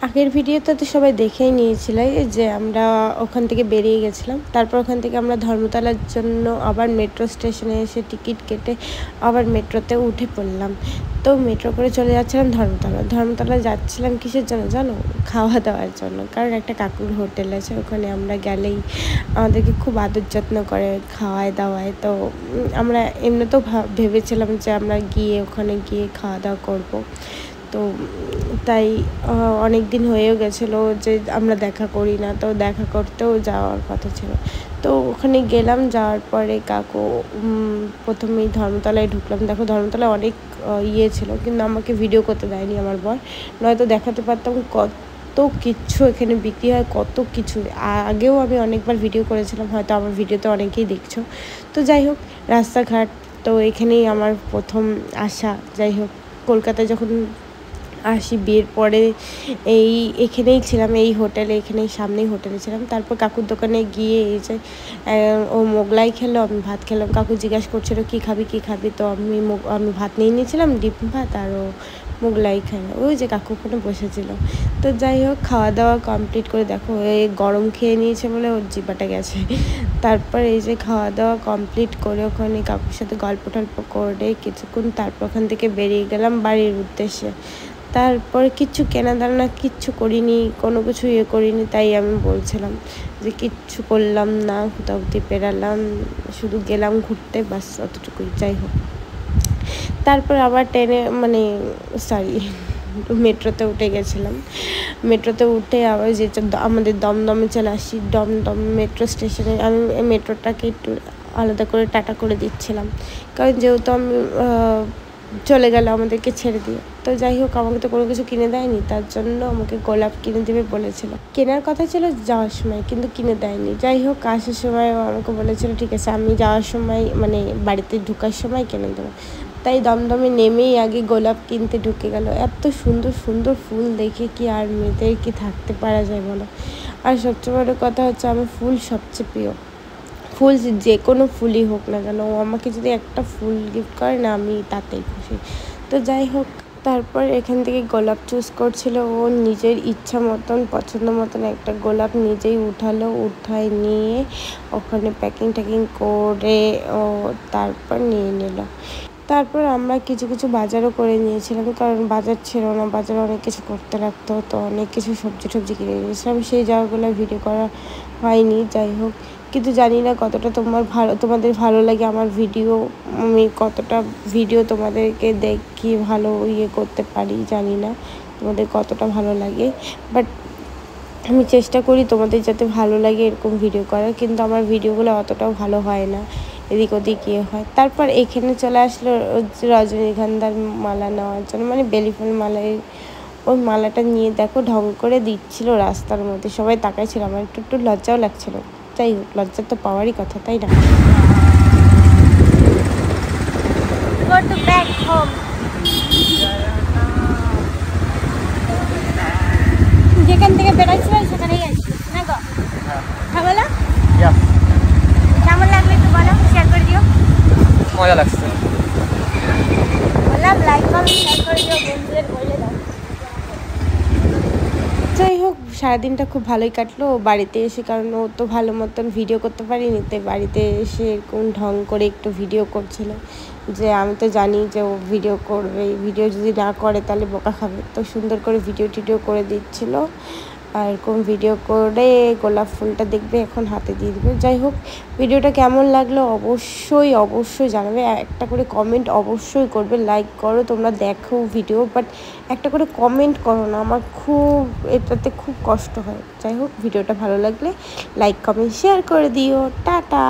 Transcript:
আগের ভিডিওতে তো সবাই দেখেই নিয়েছিল যে আমরা ওখান থেকে বেরিয়ে গেছিলাম। তারপর ওখান থেকে আমরা ধর্মতলার জন্য আবার মেট্রো স্টেশনে এসে টিকিট কেটে আবার মেট্রোতে উঠে পড়লাম। তো মেট্রো করে চলে যাচ্ছিলাম ধর্মতলা যাচ্ছিলাম কিসের জন্য জানো? খাওয়া দাওয়ার জন্য। কারণ একটা কাকুর হোটেল আছে, ওখানে আমরা গেলেই আমাদেরকে খুব আদর যত্ন করে খাওয়ায় দাওয়ায়। তো আমরা এমনিতেও ভেবেছিলাম যে আমরা ওখানে গিয়ে খাওয়া দাওয়া করবো। তো তাই অনেক দিন হয়েও গেছিলো যে আমরা দেখা করি না, তো দেখা করতেও যাওয়ার কথা ছিল। তো ওখানে গেলাম, যাওয়ার পরে কাকু প্রথমেই ধর্মতলায় ঢুকলাম। দেখো ধর্মতলায় অনেক ছিল, কিন্তু আমাকে ভিডিও করতে দেয়নি আমার বর, নয়তো দেখাতে পারতাম কত কিছু এখানে বিক্রি হয়, কত কিছু। আগেও আমি অনেকবার ভিডিও করেছিলাম, হয়তো আমার ভিডিওতে অনেকেই দেখছো। তো যাই হোক, রাস্তাঘাট তো এখানেই আমার প্রথম আসা। যাই হোক, কলকাতায় যখন আসি বিয়ের পরে এখানেই ছিলাম, এই হোটেলে, এখানেই সামনেই হোটেলে ছিলাম। তারপর কাকুর দোকানে গিয়ে এই যে ও মোগলাই খেলো, আমি ভাত খেলাম। কাকু জিজ্ঞাসা করছিল কী খাবি, তো আমি ভাত নিয়ে নিয়েছিলাম, ডিম ভাত, আর ও মোগলাই খায় না। ওই যে কাকু ওখানে বসেছিল। তো যাই হোক, খাওয়া দাওয়া কমপ্লিট করে দেখো এই গরম খেয়ে নিয়েছে বলে ওর জিবাটা গেছে। তারপর এই যে খাওয়া দাওয়া কমপ্লিট করে ওখানে কাকুর সাথে গল্প টল্প করে কিছুক্ষণ, তারপর ওখান থেকে বেরিয়ে গেলাম বাড়ির উদ্দেশ্যে। তারপর কিচ্ছু কেনাদানা কিচ্ছু করিনি, কোনো কিছু করিনি। তাই আমি বলছিলাম যে কিচ্ছু করলাম না, হুতাহুতি পেরালাম, শুধু গেলাম ঘুরতে, বাস অতটুকুই। যাই হোক, তারপর আবার মেট্রোতে উঠে গেছিলাম। মেট্রোতে উঠে আবার আমাদের দমদমে চলে আসি। দমদম মেট্রো স্টেশনে আমি মেট্রোটাকে একটু আলাদা করে টাটা করে দিচ্ছিলাম, কারণ যেহেতু আমি চলে গেল আমাদেরকে ছেড়ে দিয়ে। তো যাই হোক, আমাকে তো কোনো কিছু কিনে দেয়নি, তার জন্য আমাকে গোলাপ কিনে দেবে বলেছিল। কেনার কথা ছিল যাওয়ার সময়, কিন্তু কিনে দেয়নি। যাই হোক, আসার সময় আমাকে বলেছিল ঠিক আছে, আমি যাওয়ার সময় বাড়িতে ঢোকার সময় কিনে দেবো। তাই দমদমে নেমেই আগে গোলাপ কিনতে ঢুকে গেল। এত সুন্দর সুন্দর ফুল দেখে কি আর মেয়েদের কি থাকতে পারা যায় বলো? আর সবচেয়ে বড় কথা হচ্ছে, আমার ফুল সবচেয়ে প্রিয়। ফুল যে কোনো ফুলই হোক না কেন, ও আমাকে যদি একটা ফুল গিফট করে না, আমি তাতেই খুশি। তো যাই হোক, তারপর এখান থেকে গোলাপ চুজ করছিল ও নিজের ইচ্ছা মতন, পছন্দ মতন একটা গোলাপ নিজেই উঠায় নিয়ে ওখানে প্যাকিং করে ও তারপর নিয়ে নিল। তারপর আমরা কিছু বাজারও করে নিয়েছিলাম, কারণ বাজার ছিল না, বাজারে অনেক কিছু করতে লাগতো। তো অনেক কিছু সবজি কিনে নিয়েছিলাম, সেই জায়গাগুলো ভিডিও করা হয়নি। যাই হোক, কিন্তু জানি না কতটা তোমাদের ভালো লাগে আমার ভিডিও, আমি কতটা ভিডিও তোমাদেরকে দেখি ভালো করতে পারি, জানি না তোমাদের কতটা ভালো লাগে। বাট আমি চেষ্টা করি তোমাদের যাতে ভালো লাগে এরকম ভিডিও করার, কিন্তু আমার ভিডিওগুলো অতটাও ভালো হয় না, এদিক ওদিক হয়। তারপর এখানে চলে আসলো রজনীগন্ধার মালা নেওয়ার জন্য, বেলি ফুল মালা। ওই মালাটা নিয়ে দেখো ঢং করে দিচ্ছিল রাস্তার মধ্যে, সবাই তাকাইছিল, আমার একটু লজ্জাও লাগছিল। যাই হোক, লজ্জা তো পাওয়ারই কথা, তাই না? যেখান থেকে বেরোচ্ছিলাম সেখানেই আসছি না গো? হ্যাঁ বলো, কেমন লাগলো একটু বলো, শেয়ার করে দিও। মজা লাগছে, বললাম লাইক কমেন্ট শেয়ার করে দিও, বন্ধুদের বলে দাও। যাই হোক, সারাদিনটা খুব ভালোই কাটলো বাড়িতে এসে, কারণ ও তো ভালো মতন ভিডিও করতে পারিনি, তাই বাড়িতে এসে এরকম ঢং করে একটু ভিডিও করছিল। যে আমি তো জানি যে ও ভিডিও করবে, ভিডিও যদি না করে তাহলে বোকা খাবে। তো সুন্দর করে ভিডিও করে দিচ্ছিল, আর এরকম ভিডিও করে গোলাপ ফুলটা দেখবে এখন হাতে দিয়ে দেবে। যাই হোক, ভিডিওটা কেমন লাগলো অবশ্যই জানাবে, একটা করে কমেন্ট অবশ্যই করবে। লাইক করো, তোমরা দেখো ভিডিও, বাট একটা করে কমেন্ট করো না, আমার এটাতে খুব কষ্ট হয়। যাই হোক, ভিডিওটা ভালো লাগলে লাইক কমেন্ট শেয়ার করে দিও। টাটা।